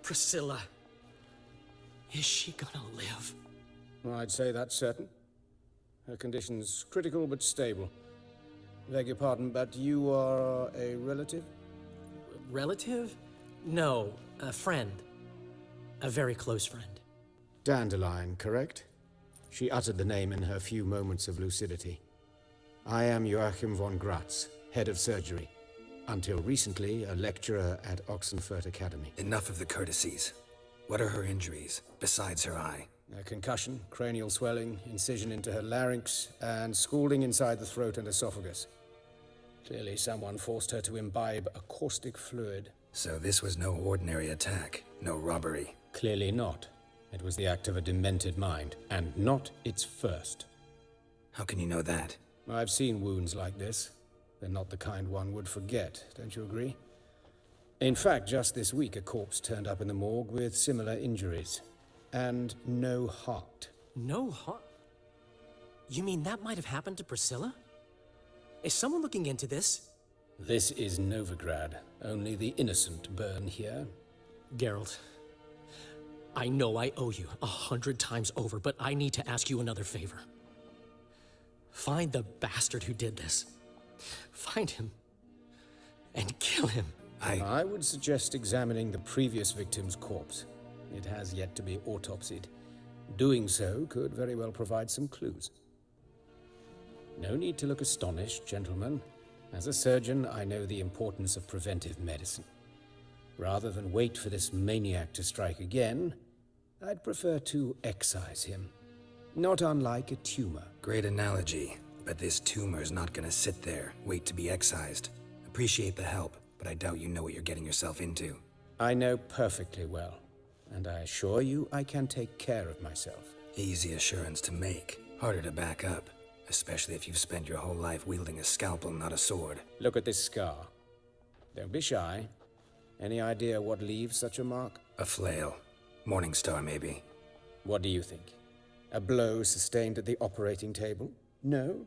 Priscilla. Is she gonna live? I'd say that's certain. Her condition's critical but stable. Beg your pardon, but you are a relative? Relative? No, a friend. A very close friend. Dandelion, correct? She uttered the name in her few moments of lucidity. I am Joachim von Gratz, head of surgery. Until recently, a lecturer at Oxenfurt Academy. Enough of the courtesies. What are her injuries, besides her eye? A concussion, cranial swelling, incision into her larynx, and scalding inside the throat and esophagus. Clearly someone forced her to imbibe a caustic fluid. So this was no ordinary attack, no robbery. Clearly not. It was the act of a demented mind, and not its first. How can you know that? I've seen wounds like this. They're not the kind one would forget, don't you agree? In fact, just this week a corpse turned up in the morgue with similar injuries. And no heart. No heart? You mean that might have happened to Priscilla? Is someone looking into this? This is Novigrad. Only the innocent burn here. Geralt, I know I owe you 100 times over, but I need to ask you another favor. Find the bastard who did this. Find him. And kill him. I would suggest examining the previous victim's corpse. It has yet to be autopsied. Doing so could very well provide some clues. No need to look astonished, gentlemen. As a surgeon, I know the importance of preventive medicine. Rather than wait for this maniac to strike again, I'd prefer to excise him. Not unlike a tumor. Great analogy, but this tumor's not gonna sit there, wait to be excised. Appreciate the help, but I doubt you know what you're getting yourself into. I know perfectly well, and I assure you I can take care of myself. Easy assurance to make, harder to back up, especially if you've spent your whole life wielding a scalpel, not a sword. Look at this scar. Don't be shy. Any idea what leaves such a mark? A flail. Morningstar, maybe. What do you think? A blow sustained at the operating table? No?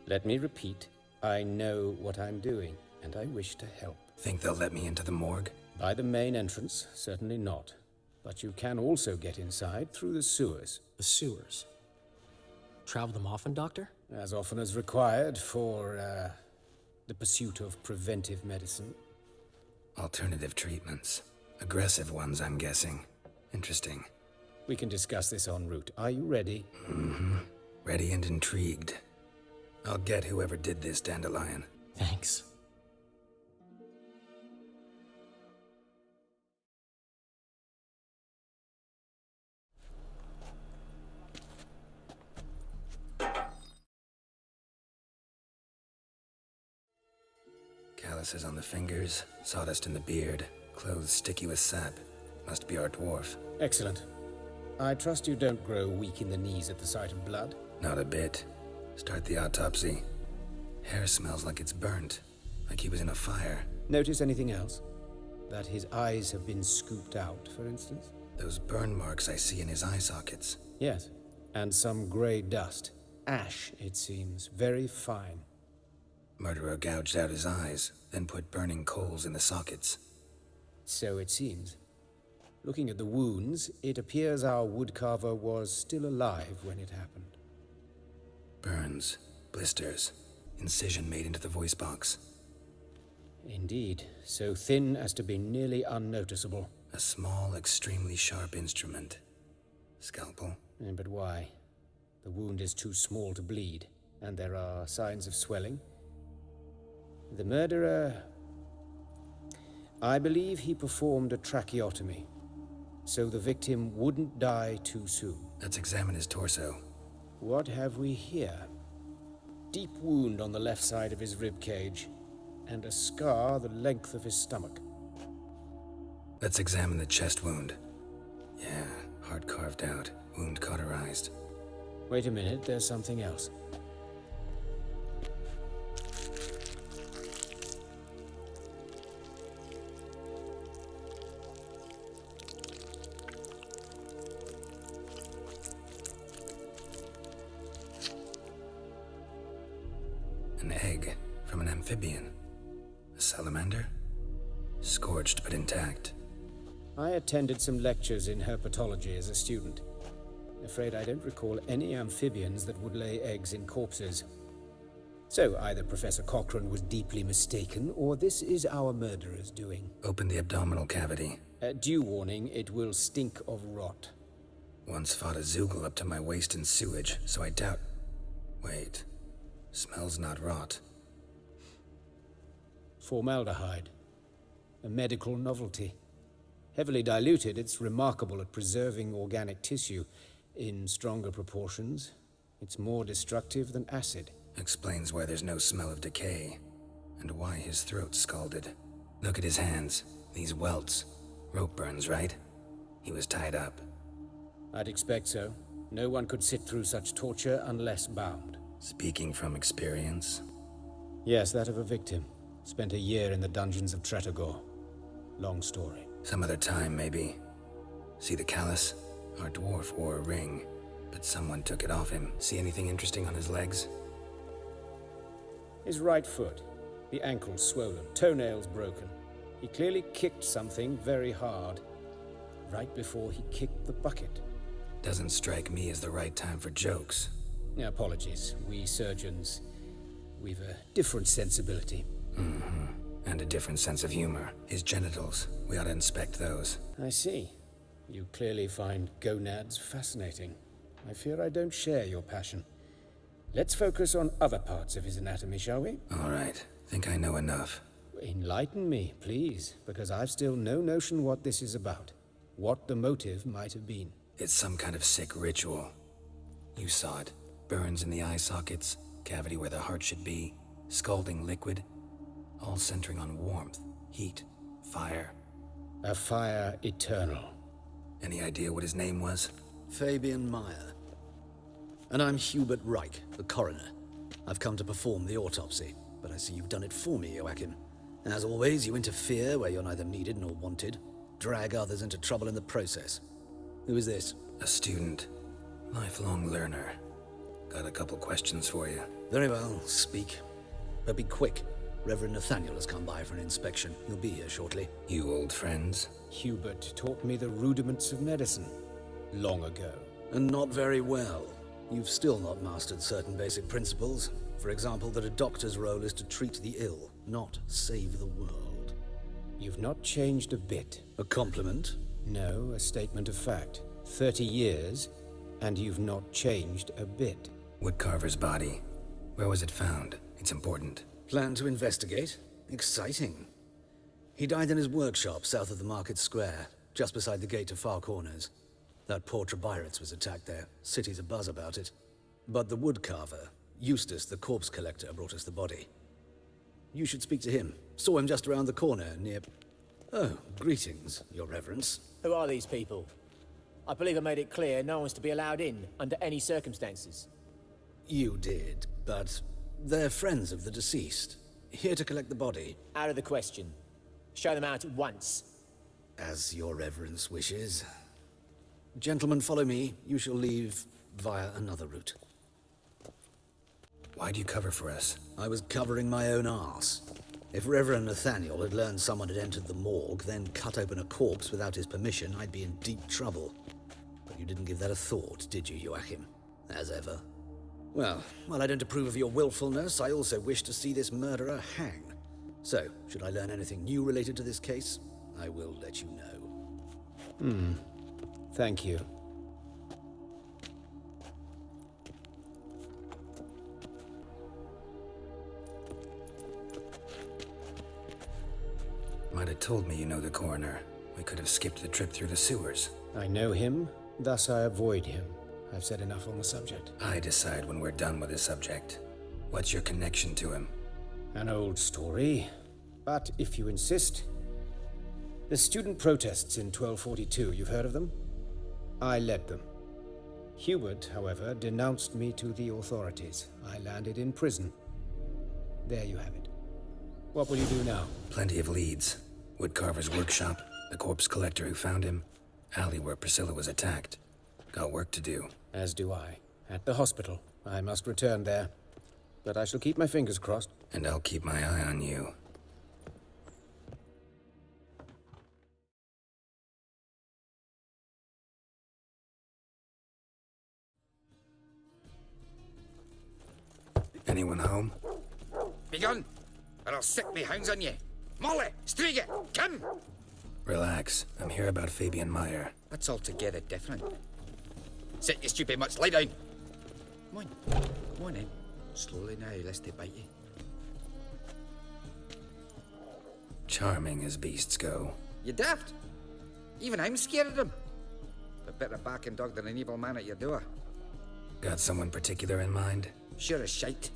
Let me repeat. I know what I'm doing, and I wish to help. Think they'll let me into the morgue? By the main entrance, certainly not. But you can also get inside through the sewers. The sewers? Travel them often, Doctor? As often as required for, the pursuit of preventive medicine. Alternative treatments. Aggressive ones, I'm guessing. Interesting. We can discuss this en route. Are you ready? Mm-hmm. Ready and intrigued. I'll get whoever did this, Dandelion. Thanks. Calluses on the fingers, sawdust in the beard, clothes sticky with sap. Must be our dwarf. Excellent. I trust you don't grow weak in the knees at the sight of blood? Not a bit. Start the autopsy. Hair smells like it's burnt, like he was in a fire. Notice anything else? That his eyes have been scooped out, for instance? Those burn marks I see in his eye sockets. Yes, and some grey dust. Ash, it seems. Very fine. Murderer gouged out his eyes, then put burning coals in the sockets. So it seems. Looking at the wounds, it appears our woodcarver was still alive when it happened. Burns, blisters, incision made into the voice box. Indeed, so thin as to be nearly unnoticeable. A small, extremely sharp instrument. Scalpel. But why? The wound is too small to bleed, and there are signs of swelling. The murderer... I believe he performed a tracheotomy, so the victim wouldn't die too soon. Let's examine his torso. What have we here? Deep wound on the left side of his rib cage, and a scar the length of his stomach. Let's examine the chest wound. Yeah, heart carved out, wound cauterized. Wait a minute, there's something else. An egg from an amphibian. A salamander? Scorched but intact. I attended some lectures in herpetology as a student. Afraid I don't recall any amphibians that would lay eggs in corpses. So either Professor Cochrane was deeply mistaken, or this is our murderer's doing. Open the abdominal cavity. Due warning, it will stink of rot. Once fought a Zoogle up to my waist in sewage, so I doubt... Wait. Smells not rot. Formaldehyde. A medical novelty. Heavily diluted, it's remarkable at preserving organic tissue. In stronger proportions, it's more destructive than acid. Explains why there's no smell of decay, and why his throat's scalded. Look at his hands. These welts. Rope burns, right? He was tied up. I'd expect so. No one could sit through such torture unless bound. Speaking from experience? Yes, that of a victim. Spent a year in the dungeons of Tretogor. Long story. Some other time, maybe. See the callus? Our dwarf wore a ring, but someone took it off him. See anything interesting on his legs? His right foot. The ankle swollen, toenails broken. He clearly kicked something very hard. Right before he kicked the bucket. Doesn't strike me as the right time for jokes. Apologies. We surgeons, we've a different sensibility. Mm-hmm. And a different sense of humor. His genitals. We ought to inspect those. I see. You clearly find gonads fascinating. I fear I don't share your passion. Let's focus on other parts of his anatomy, shall we? All right. Think I know enough. Enlighten me, please, because I've still no notion what this is about. What the motive might have been. It's some kind of sick ritual. You saw it. Burns in the eye sockets, cavity where the heart should be, scalding liquid, all centering on warmth, heat, fire. A fire eternal. Any idea what his name was? Fabian Meyer. And I'm Hubert Reich, the coroner. I've come to perform the autopsy, but I see you've done it for me, Joachim. As always, you interfere where you're neither needed nor wanted, drag others into trouble in the process. Who is this? A student. Lifelong learner. Got a couple questions for you. Very well, speak. But be quick. Reverend Nathaniel has come by for an inspection. He'll be here shortly. You old friends? Hubert taught me the rudiments of medicine. Long ago. And not very well. You've still not mastered certain basic principles. For example, that a doctor's role is to treat the ill, not save the world. You've not changed a bit. A compliment? No, a statement of fact. 30 years, and you've not changed a bit. Woodcarver's body. Where was it found? It's important. Plan to investigate? Exciting. He died in his workshop south of the market square, just beside the gate to Far Corners. That poor Trebiritz was attacked there. City's abuzz about it. But the woodcarver, Eustace the corpse collector, brought us the body. You should speak to him. Saw him just around the corner near... Oh, greetings, Your Reverence. Who are these people? I believe I made it clear no one's to be allowed in, under any circumstances. You did, but they're friends of the deceased. Here to collect the body. Out of the question. Show them out at once. As Your Reverence wishes. Gentlemen, follow me. You shall leave via another route. Why do you cover for us? I was covering my own arse. If Reverend Nathaniel had learned someone had entered the morgue, then cut open a corpse without his permission, I'd be in deep trouble. But you didn't give that a thought, did you, Joachim? As ever. Well, while I don't approve of your willfulness, I also wish to see this murderer hang. So, should I learn anything new related to this case, I will let you know. Thank you. Might have told me you know the coroner. We could have skipped the trip through the sewers. I know him, thus I avoid him. I've said enough on the subject. I decide when we're done with the subject. What's your connection to him? An old story, but if you insist. The student protests in 1242, you've heard of them? I led them. Hubert, however, denounced me to the authorities. I landed in prison. There you have it. What will you do now? Plenty of leads. Woodcarver's workshop, the corpse collector who found him, alley where Priscilla was attacked. Got work to do. As do I. At the hospital. I must return there. But I shall keep my fingers crossed. And I'll keep my eye on you. Anyone home? Begone, or I'll set me hounds on you. Molly, Striga, come! Relax. I'm here about Fabian Meyer. That's altogether different. Sit you stupid mutts, lie down. Come on then. Slowly now, lest they bite you. Charming as beasts go. You daft? Even I'm scared of them. But better backing dog than an evil man at your door. Got someone particular in mind? Sure as shite.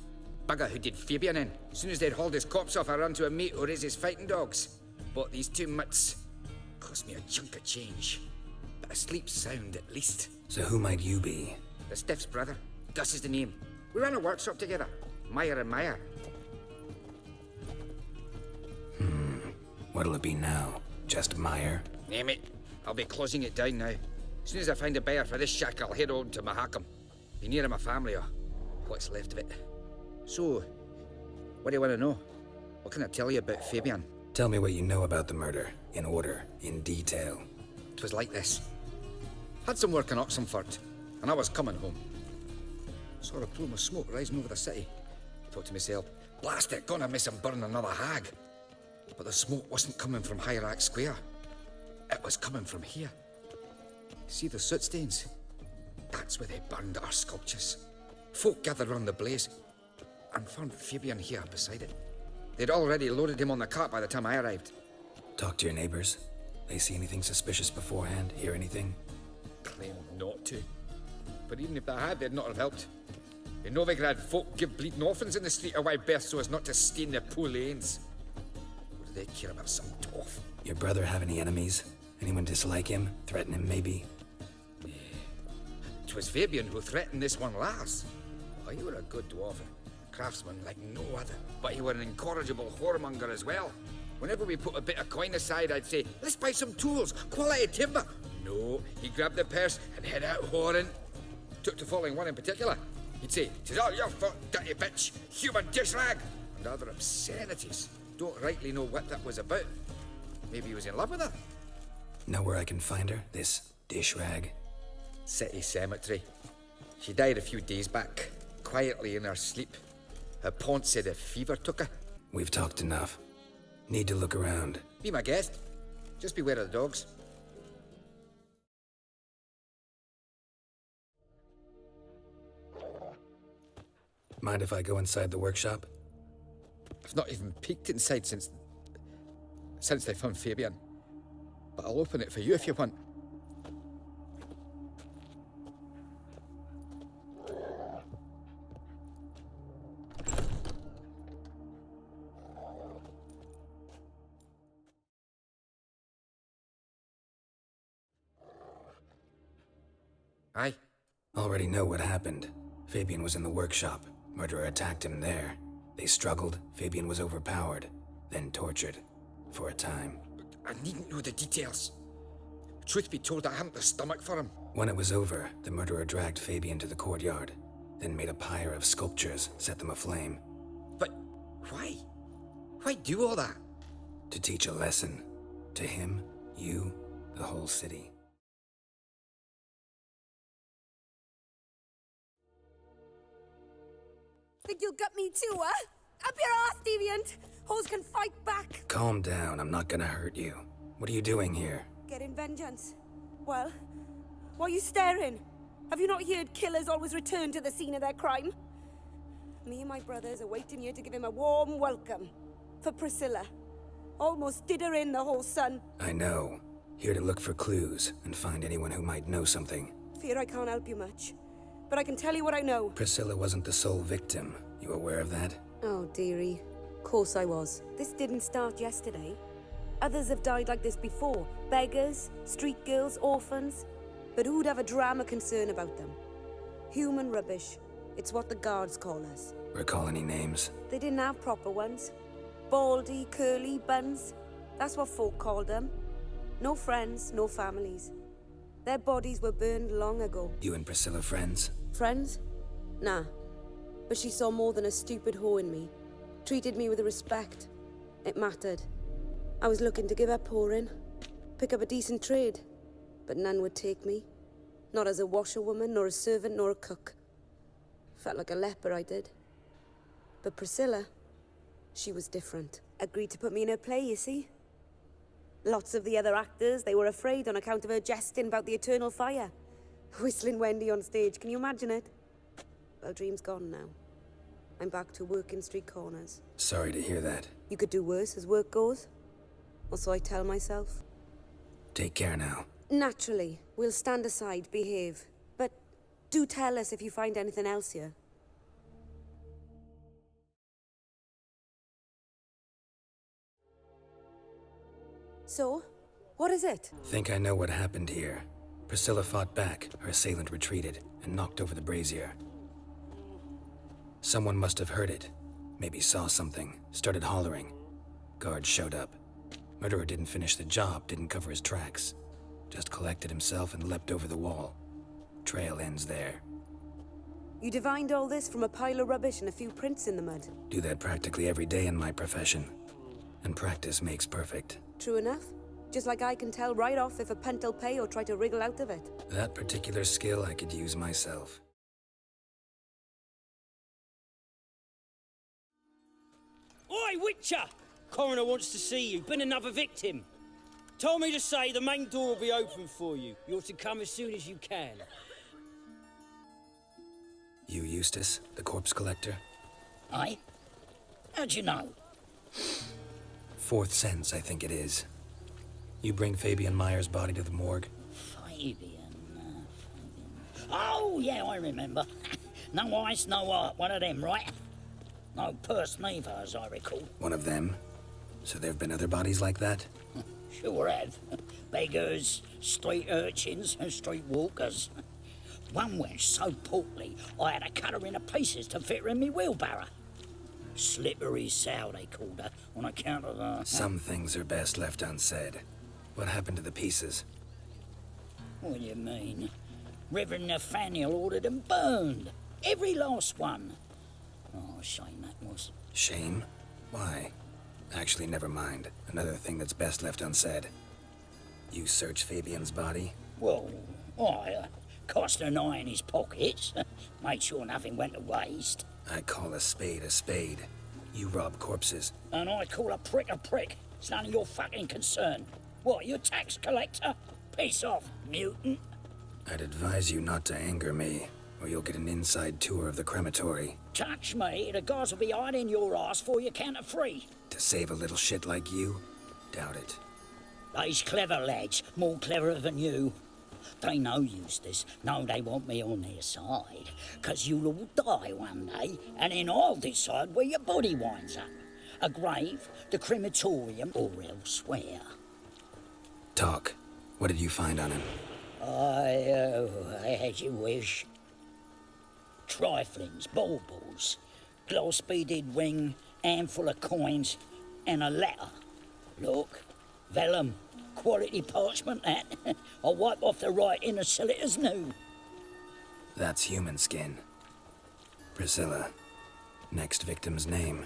Bugger who did Fabian in. As soon as they'd hauled his corpse off, I ran to a mate who raised his fighting dogs. Bought these 2 mutts. Cost me a chunk of change. But I sleep sound at least. So who might you be? The Stiff's brother. Gus is the name. We ran a workshop together. Meyer and Meyer. What'll it be now? Just Meyer? Name it. I'll be closing it down now. As soon as I find a buyer for this shack, I'll head on to Mahakam. Be near my family or what's left of it. So, what do you want to know? What can I tell you about Fabian? Tell me what you know about the murder, in order, in detail. It was like this. Had some work in Oxenford, and I was coming home. Saw a plume of smoke rising over the city. Thought to myself, blast it, gonna miss him burn another hag. But the smoke wasn't coming from Hierarch Square. It was coming from here. See the soot stains? That's where they burned our sculptures. Folk gathered round the blaze and found Fabian here beside it. They'd already loaded him on the cart by the time I arrived. Talk to your neighbors. They see anything suspicious beforehand? Hear anything? Claim not to. But even if they had, they'd not have helped. In Novigrad, folk give bleeding orphans in the street a wide berth so as not to stain their poor lanes. What do they care about some toff? Your brother have any enemies? Anyone dislike him? Threaten him, maybe? 'Twas Fabian who threatened this one last. Oh, he were a good dwarf, a craftsman like no other. But he were an incorrigible whoremonger as well. Whenever we put a bit of coin aside, I'd say, let's buy some tools, quality timber. No, he grabbed the purse and head out whoring. Took to following one in particular. He'd say, "'Tis all your fault, dirty bitch, human dish rag," and other obscenities. Don't rightly know what that was about. Maybe he was in love with her. Know where I can find her? This dish rag? City cemetery. She died a few days back, quietly in her sleep. Her pont said a fever took her. We've talked enough. Need to look around. Be my guest. Just beware of the dogs. Mind if I go inside the workshop? I've not even peeked inside since they found Fabian. But I'll open it for you if you want. Aye. Already know what happened. Fabian was in the workshop. Murderer attacked him there. They struggled. Fabian was overpowered, then tortured. For a time. I needn't know the details. Truth be told, I hadn't the stomach for him. When it was over, the murderer dragged Fabian to the courtyard, then made a pyre of sculptures, set them aflame. But why? Why do all that? To teach a lesson. To him, you, the whole city. Think you'll get me too, huh? Up your ass, deviant! Hoes can fight back! Calm down, I'm not gonna hurt you. What are you doing here? Getting vengeance. Well, why are you staring? Have you not heard killers always return to the scene of their crime? Me and my brothers are waiting here to give him a warm welcome. For Priscilla. Almost did her in, the whole son. I know. Here to look for clues and find anyone who might know something. Fear I can't help you much. But I can tell you what I know. Priscilla wasn't the sole victim. You aware of that? Oh, dearie. Course I was. This didn't start yesterday. Others have died like this before. Beggars, street girls, orphans. But who'd have a drama concern about them? Human rubbish. It's what the guards call us. Recall any names? They didn't have proper ones. Baldy, curly, buns. That's what folk called them. No friends, no families. Their bodies were burned long ago. You and Priscilla friends? Friends? Nah. But she saw more than a stupid whore in me. Treated me with respect. It mattered. I was looking to give up whoring. Pick up a decent trade. But none would take me. Not as a washerwoman, nor a servant, nor a cook. Felt like a leper, I did. But Priscilla, she was different. Agreed to put me in her play, you see? Lots of the other actors, they were afraid on account of her jesting about the eternal fire. Whistling Wendy on stage, can you imagine it? Well, dream's gone now. I'm back to working street corners. Sorry to hear that. You could do worse as work goes. Or so I tell myself. Take care now. Naturally, we'll stand aside, behave. But do tell us if you find anything else here. So, what is it? Think I know what happened here. Priscilla fought back, her assailant retreated, and knocked over the brazier. Someone must have heard it. Maybe saw something, started hollering. Guards showed up. Murderer didn't finish the job, didn't cover his tracks. Just collected himself and leapt over the wall. Trail ends there. You divined all this from a pile of rubbish and a few prints in the mud. Do that practically every day in my profession. And practice makes perfect. True enough. Just like I can tell right off if a punt'll pay or try to wriggle out of it. That particular skill I could use myself. Oi, Witcher! Coroner wants to see you. Been another victim. Told me to say the main door will be open for you. You're to come as soon as you can. You, Eustace, the corpse collector? Aye? How'd you know? Fourth sense, I think it is. You bring Fabian Meyer's body to the morgue? Fabian. Oh, yeah, I remember. No eyes, no heart. One of them, right? No purse neither, as I recall. One of them? So there have been other bodies like that? Sure have. Beggars, street urchins, and street walkers. One went so portly, I had to cut her into pieces to fit her in me wheelbarrow. Slippery sow, they called her, on account of her. Some things are best left unsaid. What happened to the pieces? What do you mean? Reverend Nathaniel ordered them burned. Every last one. Oh, shame that was. Shame? Why? Actually, never mind. Another thing that's best left unsaid. You searched Fabian's body? Well, I cast an eye in his pockets. Made sure nothing went to waste. I call a spade a spade. You rob corpses. And I call a prick a prick. It's none of your fucking concern. What, you tax collector? Piss off, mutant. I'd advise you not to anger me, or you'll get an inside tour of the crematory. Touch me, the guards will be hiding your ass for you count of free. To save a little shit like you? Doubt it. They's clever lads, more cleverer than you. They know Eustace, know they want me on their side, 'cause you'll all die one day, and then I'll decide where your body winds up. A grave, the crematorium, or elsewhere. Talk. What did you find on him? As you wish. Triflings, baubles, gloss-beaded ring, handful of coins, and a letter. Look, vellum, quality parchment, that. I'll wipe off the writing and sell it as new. That's human skin. Priscilla. Next victim's name.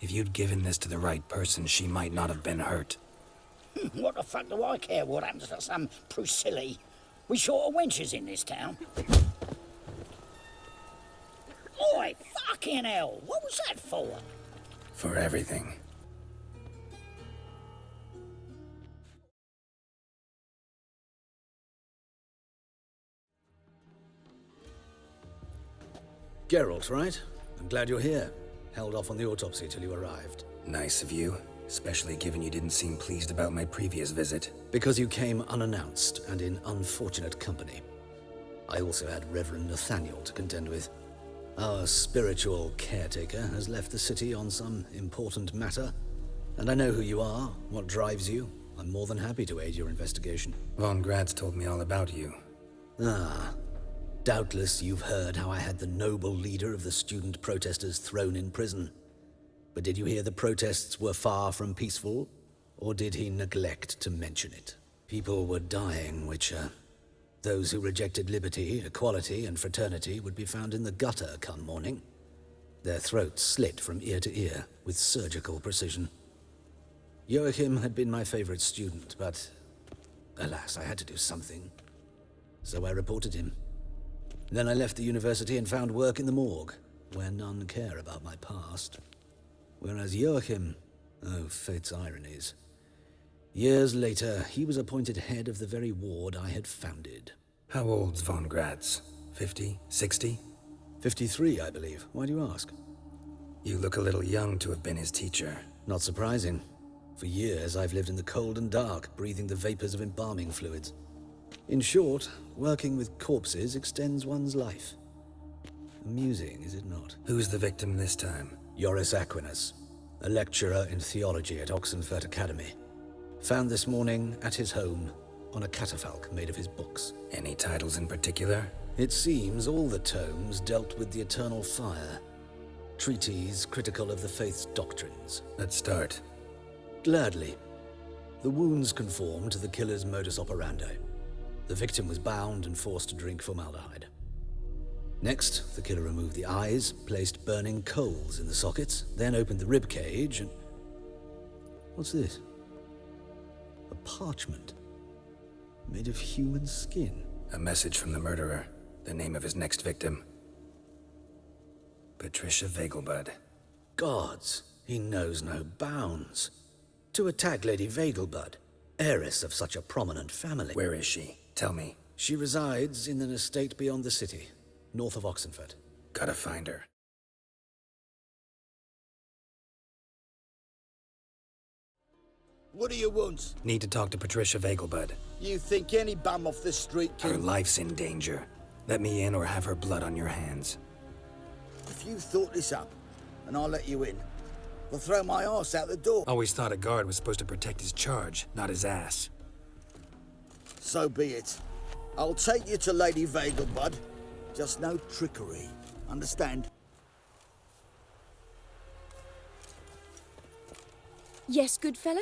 If you'd given this to the right person, she might not have been hurt. What the fuck do I care what happens to some Priscilla? We short of wenches in this town. Oi, fucking hell! What was that for? For everything. Geralt, right? I'm glad you're here. Held off on the autopsy till you arrived. Nice of you, especially given you didn't seem pleased about my previous visit. Because you came unannounced and in unfortunate company. I also had Reverend Nathaniel to contend with. Our spiritual caretaker has left the city on some important matter, and I know who you are, what drives you. I'm more than happy to aid your investigation. Von Gratz told me all about you. Ah, doubtless you've heard how I had the noble leader of the student protesters thrown in prison. But did you hear the protests were far from peaceful, or did he neglect to mention it? People were dying, Witcher. Those who rejected liberty, equality, and fraternity would be found in the gutter come morning. Their throats slit from ear to ear with surgical precision. Joachim had been my favorite student, but alas, I had to do something. So I reported him. Then I left the university and found work in the morgue, where none care about my past. Whereas Joachim, oh, fate's ironies. Years later, he was appointed head of the very ward I had founded. How old's von Gratz? 50? 60? 53, I believe. Why do you ask? You look a little young to have been his teacher. Not surprising. For years, I've lived in the cold and dark, breathing the vapors of embalming fluids. In short, working with corpses extends one's life. Amusing, is it not? Who's the victim this time? Joris Aquinas, a lecturer in theology at Oxenfurt Academy. Found this morning at his home on a catafalque made of his books. Any titles in particular? It seems all the tomes dealt with the eternal fire. Treatises critical of the faith's doctrines. Let's start. Gladly. The wounds conform to the killer's modus operandi. The victim was bound and forced to drink formaldehyde. Next, the killer removed the eyes, placed burning coals in the sockets, then opened the rib cage and... What's this? A parchment. Made of human skin. A message from the murderer. The name of his next victim. Patricia Vegelbud. Gods, he knows no bounds. To attack Lady Vegelbud, heiress of such a prominent family. Where is she? Tell me. She resides in an estate beyond the city, north of Oxenfurt. Gotta find her. What do you want? Need to talk to Patricia Vegelbud. You think any bum off the street Her can... life's in danger. Let me in or have her blood on your hands. If you thought this up, and I'll let you in, I'll throw my ass out the door. Always thought a guard was supposed to protect his charge, not his ass. So be it. I'll take you to Lady Vegelbud. Just no trickery. Understand? Yes, good fellow?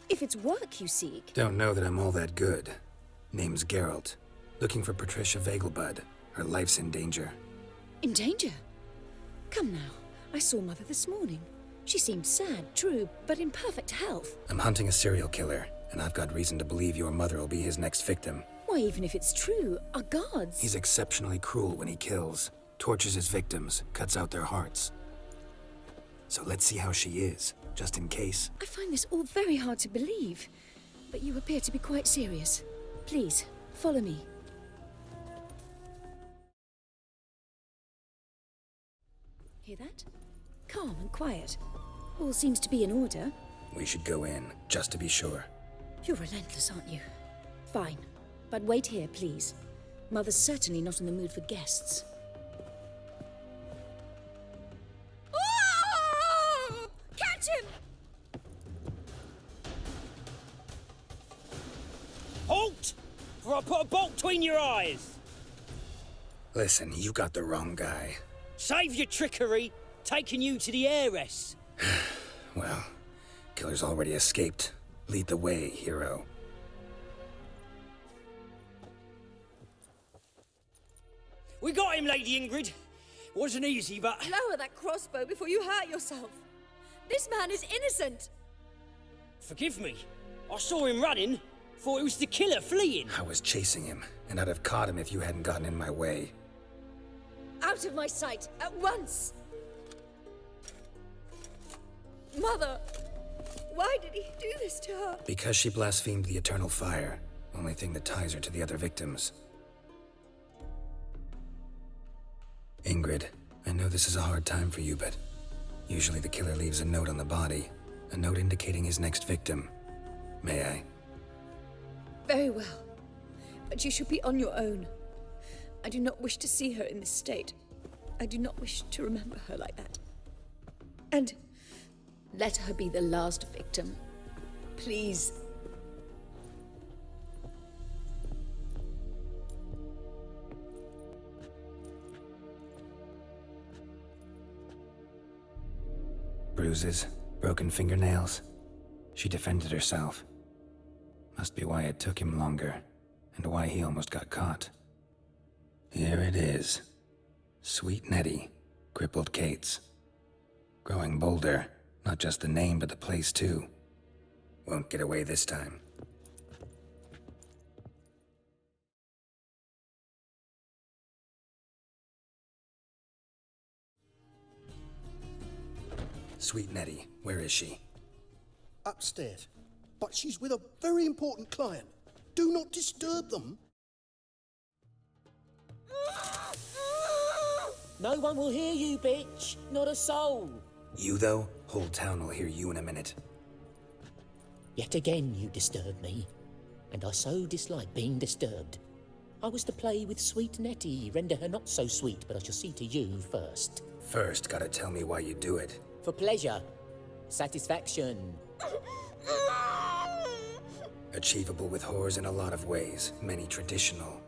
If it's work you seek. Don't know that I'm all that good. Name's Geralt. Looking for Patricia Vegelbud. Her life's in danger. In danger? Come now. I saw Mother this morning. She seemed sad, true, but in perfect health. I'm hunting a serial killer, and I've got reason to believe your mother will be his next victim. Why, even if it's true, our gods... He's exceptionally cruel when he kills, tortures his victims, cuts out their hearts. So let's see how she is, just in case. I find this all very hard to believe, but you appear to be quite serious. Please, follow me. Hear that? Calm and quiet. All seems to be in order. We should go in, just to be sure. You're relentless, aren't you? Fine. But wait here, please. Mother's certainly not in the mood for guests. Oh! Catch him! Halt! For I put a bolt between your eyes! Listen, you got the wrong guy. Save your trickery, taking you to the heiress. Well, killer's already escaped. Lead the way, hero. We got him, Lady Ingrid. Wasn't easy, but... Lower that crossbow before you hurt yourself. This man is innocent. Forgive me. I saw him running. Thought it was the killer fleeing. I was chasing him, and I'd have caught him if you hadn't gotten in my way. Out of my sight, at once! Mother! Why did he do this to her? Because she blasphemed the eternal fire. Only thing that ties her to the other victims. Ingrid, I know this is a hard time for you, but usually the killer leaves a note on the body. A note indicating his next victim. May I? Very well. But you should be on your own. I do not wish to see her in this state. I do not wish to remember her like that. And let her be the last victim. Please. Bruises, broken fingernails. She defended herself. Must be why it took him longer, and why he almost got caught. Here it is. Sweet Nettie, crippled Kate's. Growing bolder, not just the name but the place too. Won't get away this time. Sweet Nettie, where is she? Upstairs. But she's with a very important client. Do not disturb them. No one will hear you, bitch. Not a soul. You, though? Whole town will hear you in a minute. Yet again you disturb me, and I so dislike being disturbed. I was to play with sweet Nettie, render her not so sweet, but I shall see to you first. First, gotta tell me why you do it. For pleasure. Satisfaction. Achievable with whores in a lot of ways, many traditional.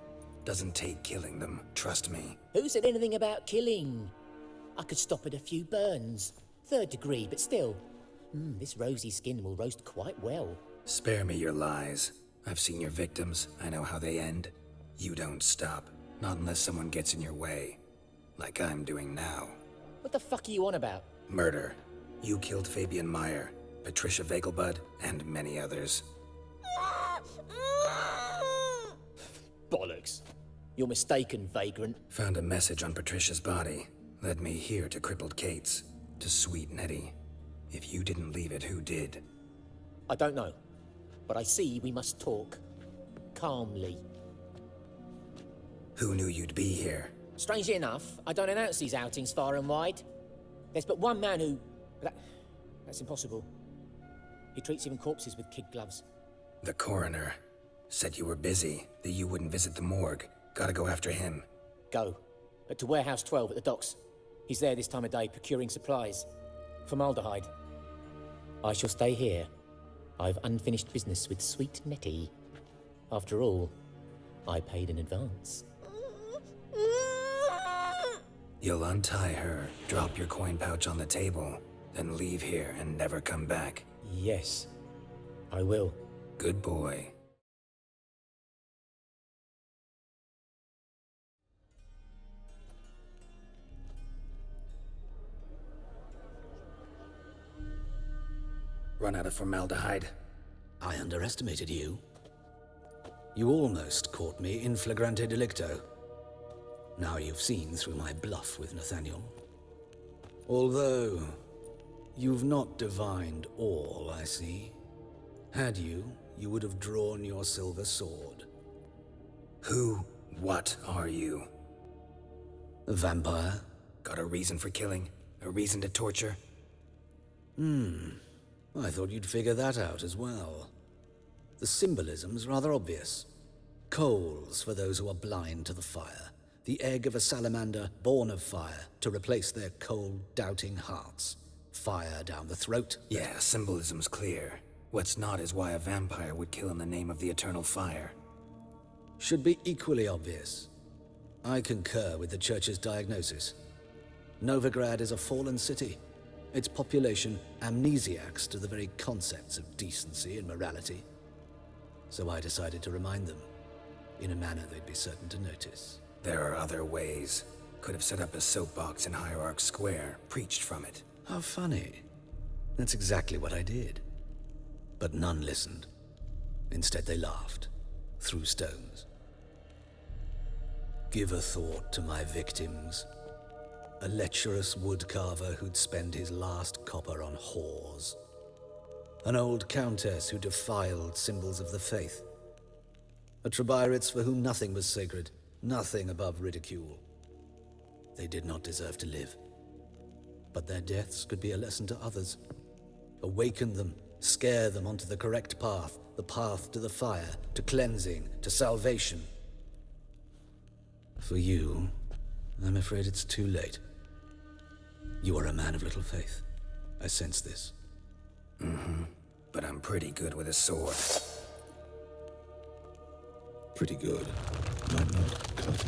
Doesn't take killing them, trust me. Who said anything about killing? I could stop at a few burns. 3rd degree, but still. This rosy skin will roast quite well. Spare me your lies. I've seen your victims, I know how they end. You don't stop, not unless someone gets in your way. Like I'm doing now. What the fuck are you on about? Murder. You killed Fabian Meyer, Patricia Vegelbud, and many others. Bollocks. You're mistaken, vagrant. Found a message on Patricia's body. Led me here to crippled Kate's. To sweet Nettie. If you didn't leave it, who did? I don't know. But I see we must talk. Calmly. Who knew you'd be here? Strangely enough, I don't announce these outings far and wide. There's but one man who... That's impossible. He treats even corpses with kid gloves. The coroner. Said you were busy, that you wouldn't visit the morgue. Gotta go after him. Go. But to Warehouse 12 at the docks. He's there this time of day, procuring supplies. Formaldehyde. I shall stay here. I've unfinished business with sweet Nettie. After all, I paid in advance. You'll untie her, drop your coin pouch on the table, then leave here and never come back. Yes, I will. Good boy. Run out of formaldehyde. I underestimated you. You almost caught me in flagrante delicto. Now you've seen through my bluff with Nathaniel. Although, you've not divined all, I see. Had you, you would have drawn your silver sword. What are you? A vampire? Got a reason for killing? A reason to torture? I thought you'd figure that out as well. The symbolism's rather obvious. Coals for those who are blind to the fire. The egg of a salamander born of fire to replace their cold, doubting hearts. Fire down the throat. Yeah, symbolism's clear. What's not is why a vampire would kill in the name of the eternal fire. Should be equally obvious. I concur with the Church's diagnosis. Novigrad is a fallen city. Its population amnesiacs to the very concepts of decency and morality. So I decided to remind them, in a manner they'd be certain to notice. There are other ways. Could have set up a soapbox in Hierarch Square, preached from it. How funny. That's exactly what I did. But none listened. Instead they laughed, threw stones. Give a thought to my victims. A lecherous woodcarver who'd spend his last copper on whores. An old countess who defiled symbols of the faith. A Trebyrites for whom nothing was sacred, nothing above ridicule. They did not deserve to live. But their deaths could be a lesson to others. Awaken them, scare them onto the correct path, the path to the fire, to cleansing, to salvation. For you, I'm afraid it's too late. You are a man of little faith. I sense this. But I'm pretty good with a sword. Pretty good. Might not cut it.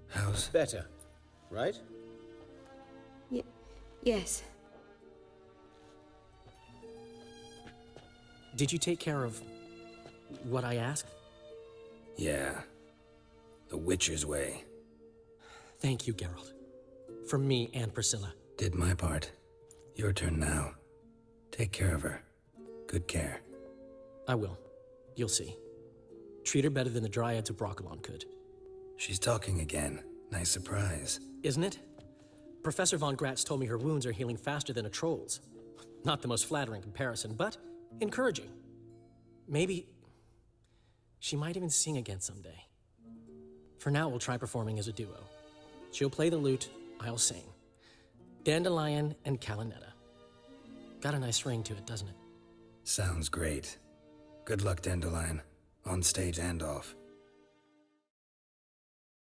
How's... Better, right? Yes. Did you take care of what I asked? Yeah. The Witcher's way. Thank you, Geralt. From me and Priscilla. Did my part. Your turn now. Take care of her. Good care. I will. You'll see. Treat her better than the Dryads of Broccolon could. She's talking again. Nice surprise. Isn't it? Professor Von Gratz told me her wounds are healing faster than a troll's. Not the most flattering comparison, but encouraging. Maybe she might even sing again someday. For now, we'll try performing as a duo. She'll play the lute, I'll sing. Dandelion and Calinetta. Got a nice ring to it, doesn't it? Sounds great. Good luck, Dandelion. On stage and off.